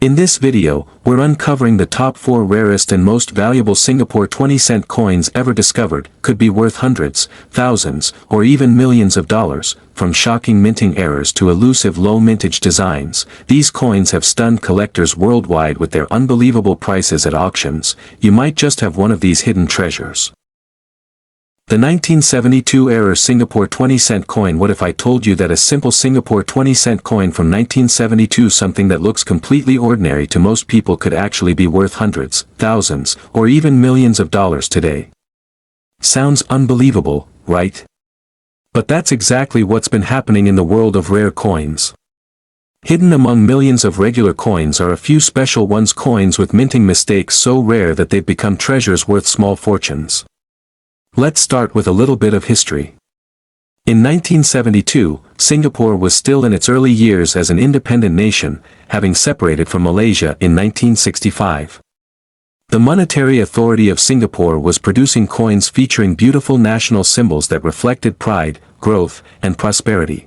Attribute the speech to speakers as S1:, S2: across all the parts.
S1: In this video, we're uncovering the top 4 rarest and most valuable Singapore 20-cent coins ever discovered, could be worth hundreds, thousands, or even millions of dollars. From shocking minting errors to elusive low-mintage designs, these coins have stunned collectors worldwide with their unbelievable prices at auctions. You might just have one of these hidden treasures. The 1972-era Singapore 20-cent coin. What if I told you that a simple Singapore 20-cent coin from 1972, something that looks completely ordinary to most people, could actually be worth hundreds, thousands, or even millions of dollars today? Sounds unbelievable, right? But that's exactly what's been happening in the world of rare coins. Hidden among millions of regular coins are a few special ones, coins with minting mistakes so rare that they've become treasures worth small fortunes. Let's start with a little bit of history. In 1972, Singapore was still in its early years as an independent nation, having separated from Malaysia in 1965. The Monetary Authority of Singapore was producing coins featuring beautiful national symbols that reflected pride, growth, and prosperity.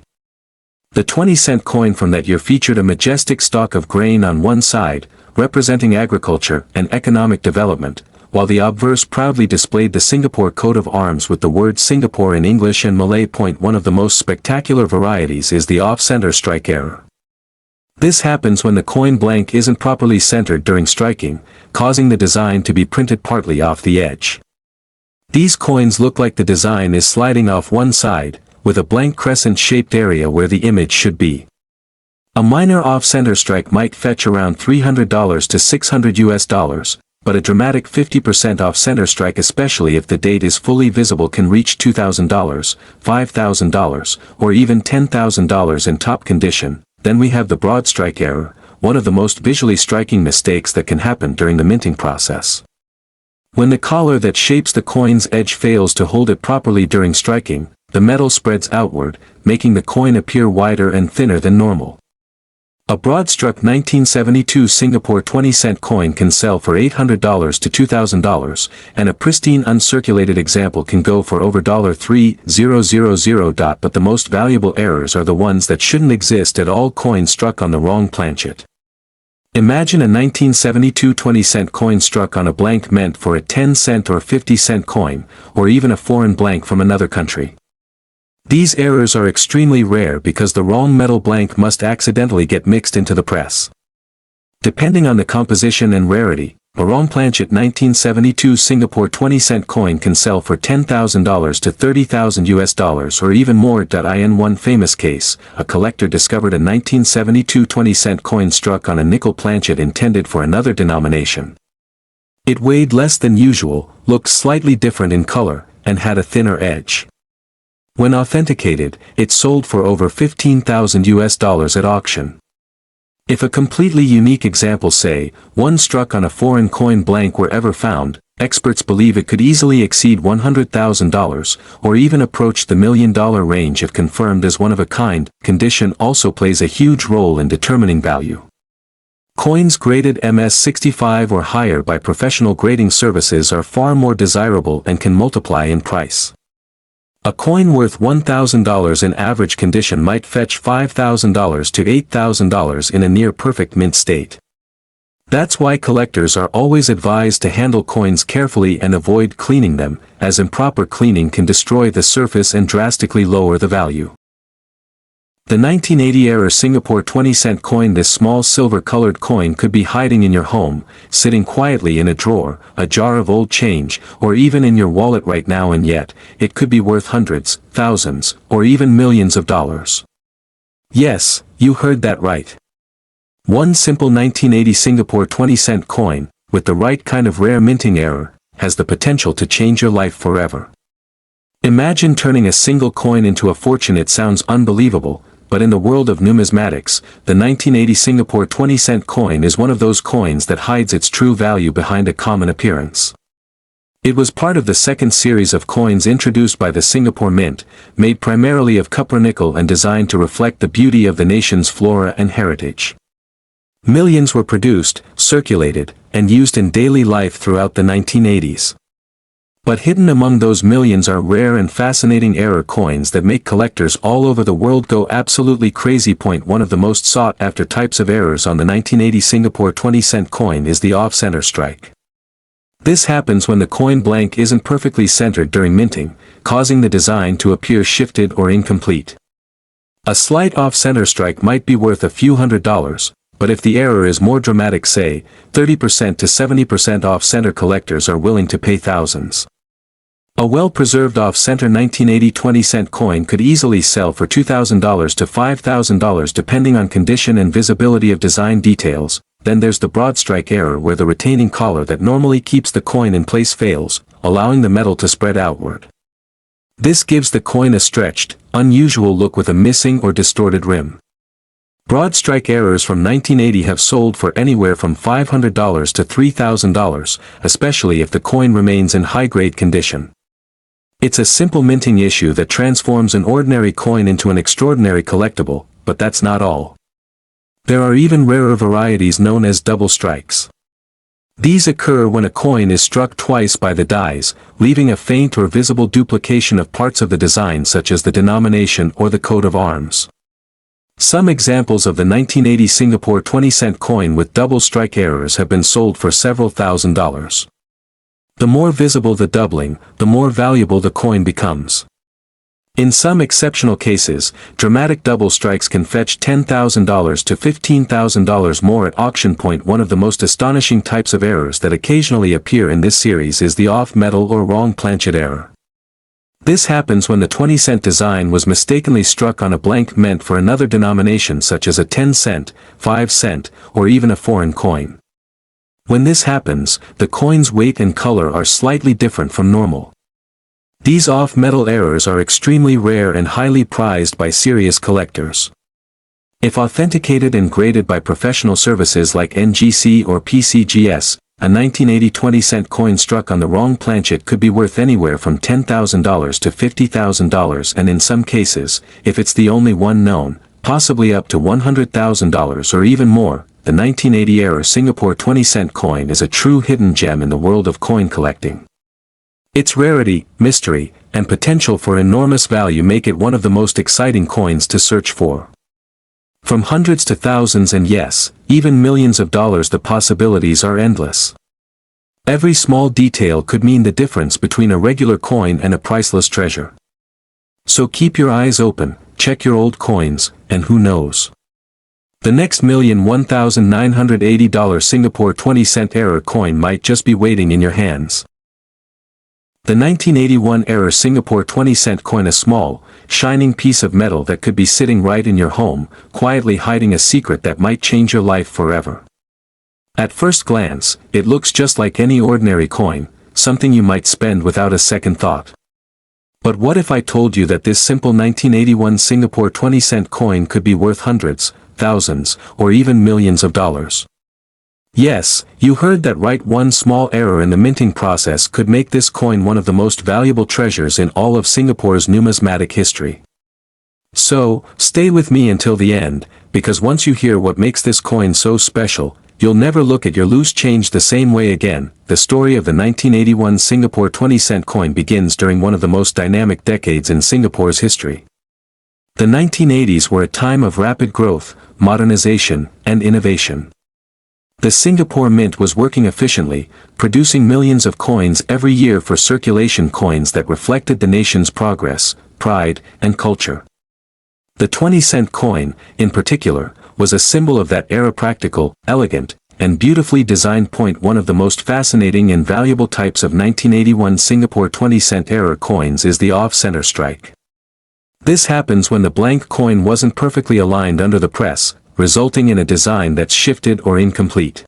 S1: The 20-cent coin from that year featured a majestic stalk of grain on one side, representing agriculture and economic development, while the obverse proudly displayed the Singapore coat of arms with the word Singapore in English and Malay. One of the most spectacular varieties is the off-center strike error. This happens when the coin blank isn't properly centered during striking, causing the design to be printed partly off the edge. These coins look like the design is sliding off one side, with a blank crescent-shaped area where the image should be. A minor off-center strike might fetch around $300 to $600, but a dramatic 50% off-center strike, especially if the date is fully visible, can reach $2,000, $5,000, or even $10,000 in top condition. Then we have the broad strike error, one of the most visually striking mistakes that can happen during the minting process. When the collar that shapes the coin's edge fails to hold it properly during striking, the metal spreads outward, making the coin appear wider and thinner than normal. A broad-struck 1972 Singapore 20-cent coin can sell for $800 to $2,000, and a pristine uncirculated example can go for over $3,000. But the most valuable errors are the ones that shouldn't exist at all: coins struck on the wrong planchet. Imagine a 1972 20-cent coin struck on a blank meant for a 10-cent or 50-cent coin, or even a foreign blank from another country. These errors are extremely rare because the wrong metal blank must accidentally get mixed into the press. Depending on the composition and rarity, a wrong planchet 1972 Singapore 20-cent coin can sell for $10,000 to $30,000 or even more. In one famous case, a collector discovered a 1972 20-cent coin struck on a nickel planchet intended for another denomination. It weighed less than usual, looked slightly different in color, and had a thinner edge. When authenticated, it sold for over $15,000 at auction. If a completely unique example, say, one struck on a foreign coin blank, were ever found, experts believe it could easily exceed $100,000, or even approach the $1 million range if confirmed as one of a kind. Condition also plays a huge role in determining value. Coins graded MS65 or higher by professional grading services are far more desirable and can multiply in price. A coin worth $1,000 in average condition might fetch $5,000 to $8,000 in a near-perfect mint state. That's why collectors are always advised to handle coins carefully and avoid cleaning them, as improper cleaning can destroy the surface and drastically lower the value. The 1980-era Singapore 20-cent coin. This small silver-colored coin could be hiding in your home, sitting quietly in a drawer, a jar of old change, or even in your wallet right now, and yet, it could be worth hundreds, thousands, or even millions of dollars. Yes, you heard that right. One simple 1980 Singapore 20-cent coin, with the right kind of rare minting error, has the potential to change your life forever. Imagine turning a single coin into a fortune. It sounds unbelievable, but in the world of numismatics, the 1980 Singapore 20-cent coin is one of those coins that hides its true value behind a common appearance. It was part of the second series of coins introduced by the Singapore Mint, made primarily of cupronickel and designed to reflect the beauty of the nation's flora and heritage. Millions were produced, circulated, and used in daily life throughout the 1980s. But hidden among those millions are rare and fascinating error coins that make collectors all over the world go absolutely crazy. One of the most sought-after types of errors on the 1980 Singapore 20-cent coin is the off-center strike. This happens when the coin blank isn't perfectly centered during minting, causing the design to appear shifted or incomplete. A slight off-center strike might be worth a few $100s, but if the error is more dramatic, say, 30% to 70% off-center, collectors are willing to pay thousands. A well-preserved off-center 1980 20-cent coin could easily sell for $2,000 to $5,000 depending on condition and visibility of design details. Then there's the broad strike error, where the retaining collar that normally keeps the coin in place fails, allowing the metal to spread outward. This gives the coin a stretched, unusual look with a missing or distorted rim. Broad strike errors from 1980 have sold for anywhere from $500 to $3,000, especially if the coin remains in high-grade condition. It's a simple minting issue that transforms an ordinary coin into an extraordinary collectible, but that's not all. There are even rarer varieties known as double strikes. These occur when a coin is struck twice by the dies, leaving a faint or visible duplication of parts of the design, such as the denomination or the coat of arms. Some examples of the 1980 Singapore 20-cent coin with double strike errors have been sold for several $1,000s. The more visible the doubling, the more valuable the coin becomes. In some exceptional cases, dramatic double strikes can fetch $10,000 to $15,000 more at auction. One of the most astonishing types of errors that occasionally appear in this series is the off-metal or wrong planchet error. This happens when the 20-cent design was mistakenly struck on a blank meant for another denomination, such as a 10-cent, 5-cent, or even a foreign coin. When this happens, the coin's weight and color are slightly different from normal. These off-metal errors are extremely rare and highly prized by serious collectors. If authenticated and graded by professional services like NGC or PCGS, a 1980 20-cent coin struck on the wrong planchet could be worth anywhere from $10,000 to $50,000, and in some cases, if it's the only one known, possibly up to $100,000 or even more. The 1980 era Singapore 20-cent coin is a true hidden gem in the world of coin collecting. Its rarity, mystery, and potential for enormous value make it one of the most exciting coins to search for. From hundreds to thousands and yes, even millions of dollars, the possibilities are endless. Every small detail could mean the difference between a regular coin and a priceless treasure. So keep your eyes open, check your old coins, and who knows? The next $1,1980 Singapore 20-cent error coin might just be waiting in your hands. The 1981 era Singapore 20-cent coin, a small, shining piece of metal that could be sitting right in your home, quietly hiding a secret that might change your life forever. At first glance, it looks just like any ordinary coin, something you might spend without a second thought. But what if I told you that this simple 1981 Singapore 20-cent coin could be worth hundreds, thousands, or even millions of dollars? Yes, you heard that right. One small error in the minting process could make this coin one of the most valuable treasures in all of Singapore's numismatic history. So, stay with me until the end, because once you hear what makes this coin so special, you'll never look at your loose change the same way again. The story of the 1981 Singapore 20-cent coin begins during one of the most dynamic decades in Singapore's history. The 1980s were a time of rapid growth, modernization, and innovation. The Singapore Mint was working efficiently, producing millions of coins every year for circulation, coins that reflected the nation's progress, pride, and culture. The 20-cent coin, in particular, was a symbol of that era, practical, elegant, and beautifully designed. One of the most fascinating and valuable types of 1981 Singapore 20-cent era coins is the off-center strike. This happens when the blank coin wasn't perfectly aligned under the press, resulting in a design that's shifted or incomplete.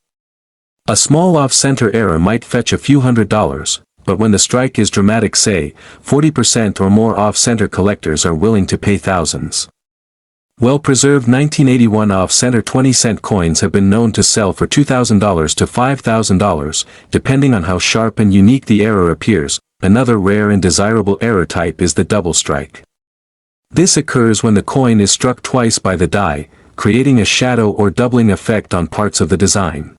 S1: A small off-center error might fetch a few $100s, but when the strike is dramatic, say, 40% or more off-center, collectors are willing to pay thousands. Well-preserved 1981 off-center 20-cent coins have been known to sell for $2,000 to $5,000, depending on how sharp and unique the error appears. Another rare and desirable error type is the double strike. This occurs when the coin is struck twice by the die, creating a shadow or doubling effect on parts of the design.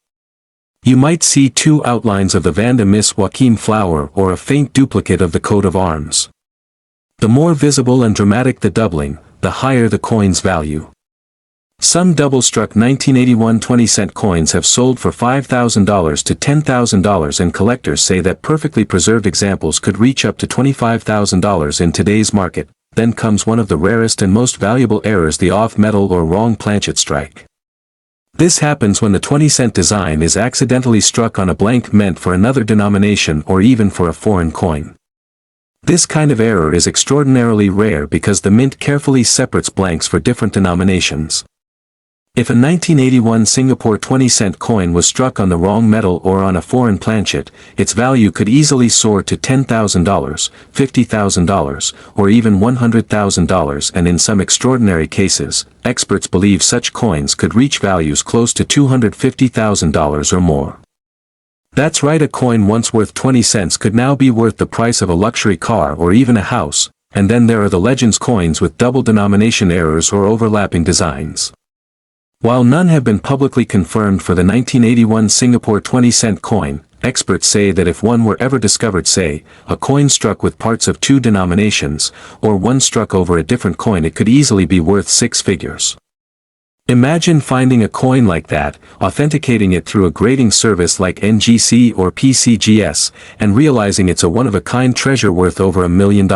S1: You might see two outlines of the Vanda Miss Joaquim flower or a faint duplicate of the coat of arms. The more visible and dramatic the doubling, the higher the coin's value. Some double-struck 1981 20-cent coins have sold for $5,000 to $10,000, and collectors say that perfectly preserved examples could reach up to $25,000 in today's market. Then comes one of the rarest and most valuable errors, the off-metal or wrong planchet strike. This happens when the 20-cent design is accidentally struck on a blank meant for another denomination or even for a foreign coin. This kind of error is extraordinarily rare because the mint carefully separates blanks for different denominations. If a 1981 Singapore 20-cent coin was struck on the wrong metal or on a foreign planchet, its value could easily soar to $10,000, $50,000, or even $100,000, and in some extraordinary cases, experts believe such coins could reach values close to $250,000 or more. That's right, a coin once worth 20 cents could now be worth the price of a luxury car or even a house. And then there are the Legends coins with double denomination errors or overlapping designs. While none have been publicly confirmed for the 1981 Singapore 20-cent coin, experts say that if one were ever discovered, say, a coin struck with parts of two denominations, or one struck over a different coin, it could easily be worth six figures. Imagine finding a coin like that, authenticating it through a grading service like NGC or PCGS, and realizing it's a one-of-a-kind treasure worth over $1 million.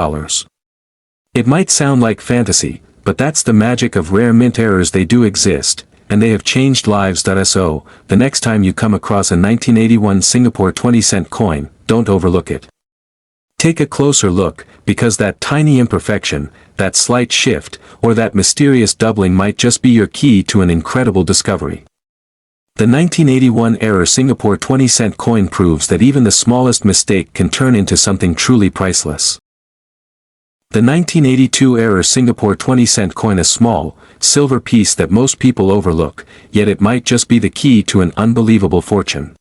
S1: It might sound like fantasy, but that's the magic of rare mint errors. They do exist, and they have changed lives. So, the next time you come across a 1981 Singapore 20-cent coin, don't overlook it. Take a closer look, because that tiny imperfection, that slight shift, or that mysterious doubling might just be your key to an incredible discovery. The 1981 error Singapore 20-cent coin proves that even the smallest mistake can turn into something truly priceless. The 1982 error Singapore 20-cent coin, a small, silver piece that most people overlook, yet it might just be the key to an unbelievable fortune.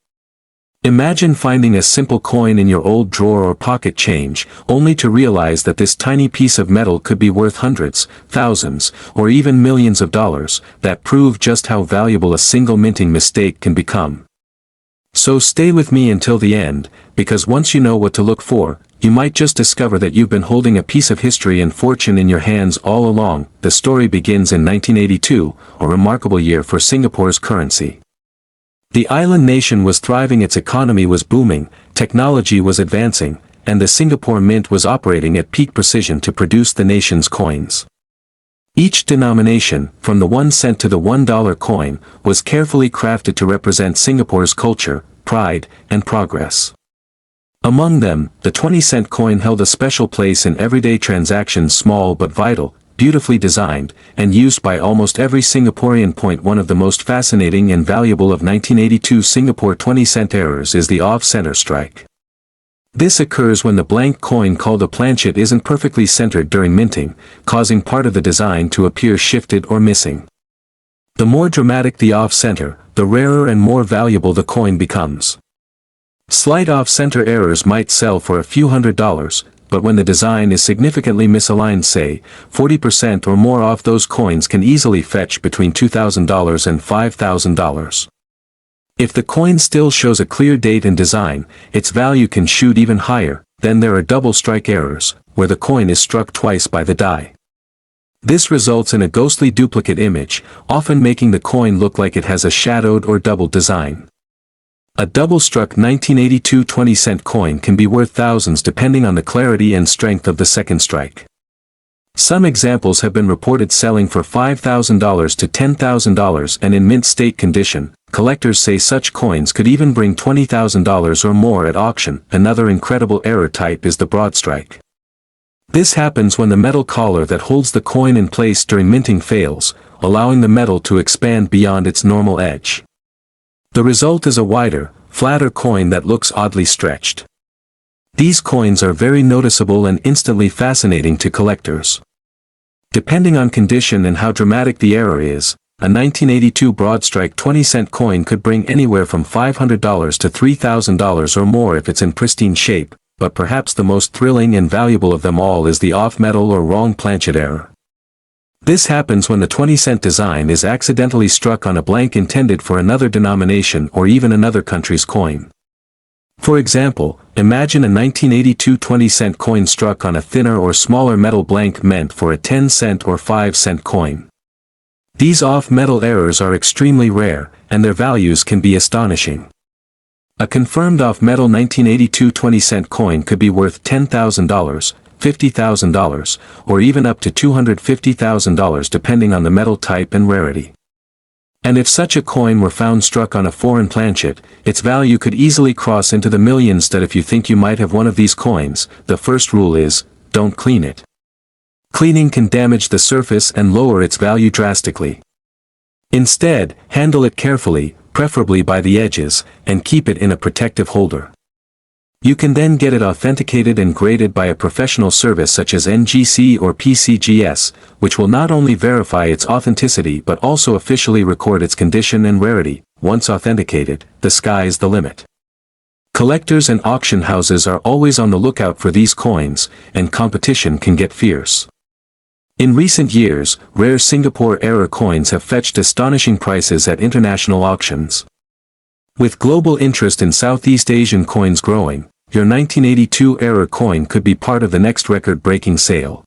S1: Imagine finding a simple coin in your old drawer or pocket change, only to realize that this tiny piece of metal could be worth hundreds, thousands, or even millions of dollars. That prove just how valuable a single minting mistake can become. So stay with me until the end, because once you know what to look for, you might just discover that you've been holding a piece of history and fortune in your hands all along. The story begins in 1982, a remarkable year for Singapore's currency. The island nation was thriving, its economy was booming, technology was advancing, and the Singapore Mint was operating at peak precision to produce the nation's coins. Each denomination, from the 1 cent to the $1 coin, was carefully crafted to represent Singapore's culture, pride, and progress. Among them, the 20-cent coin held a special place in everyday transactions, small but vital, beautifully designed, and used by almost every Singaporean. One of the most fascinating and valuable of 1982 Singapore 20-cent errors is the off-center strike. This occurs when the blank coin called a planchet isn't perfectly centered during minting, causing part of the design to appear shifted or missing. The more dramatic the off-center, the rarer and more valuable the coin becomes. Slight off-center errors might sell for a few $100s, but when the design is significantly misaligned, say, 40% or more off, those coins can easily fetch between $2,000 and $5,000. If the coin still shows a clear date and design, its value can shoot even higher. Then there are double strike errors, where the coin is struck twice by the die. This results in a ghostly duplicate image, often making the coin look like it has a shadowed or doubled design. A double-struck 1982 20-cent coin can be worth thousands depending on the clarity and strength of the second strike. Some examples have been reported selling for $5,000 to $10,000, and in mint state condition. Collectors say such coins could even bring $20,000 or more at auction. Another incredible error type is the broad strike. This happens when the metal collar that holds the coin in place during minting fails, allowing the metal to expand beyond its normal edge. The result is a wider, flatter coin that looks oddly stretched. These coins are very noticeable and instantly fascinating to collectors. Depending on condition and how dramatic the error is, a 1982 broad strike 20-cent coin could bring anywhere from $500 to $3,000 or more if it's in pristine shape, but perhaps the most thrilling and valuable of them all is the off-metal or wrong planchet error. This happens when the 20-cent design is accidentally struck on a blank intended for another denomination or even another country's coin. For example, imagine a 1982 20-cent coin struck on a thinner or smaller metal blank meant for a 10-cent or 5-cent coin. These off-metal errors are extremely rare, and their values can be astonishing. A confirmed off-metal 1982 20-cent coin could be worth $10,000, $50,000, or even up to $250,000 depending on the metal type and rarity. And if such a coin were found struck on a foreign planchet, its value could easily cross into the millions. That if you think you might have one of these coins, the first rule is, don't clean it. Cleaning can damage the surface and lower its value drastically. Instead, handle it carefully, preferably by the edges, and keep it in a protective holder. You can then get it authenticated and graded by a professional service such as NGC or PCGS, which will not only verify its authenticity but also officially record its condition and rarity. Once authenticated, the sky's the limit. Collectors and auction houses are always on the lookout for these coins, and competition can get fierce. In recent years, rare Singapore-era coins have fetched astonishing prices at international auctions. With global interest in Southeast Asian coins growing, your 1982-era coin could be part of the next record-breaking sale.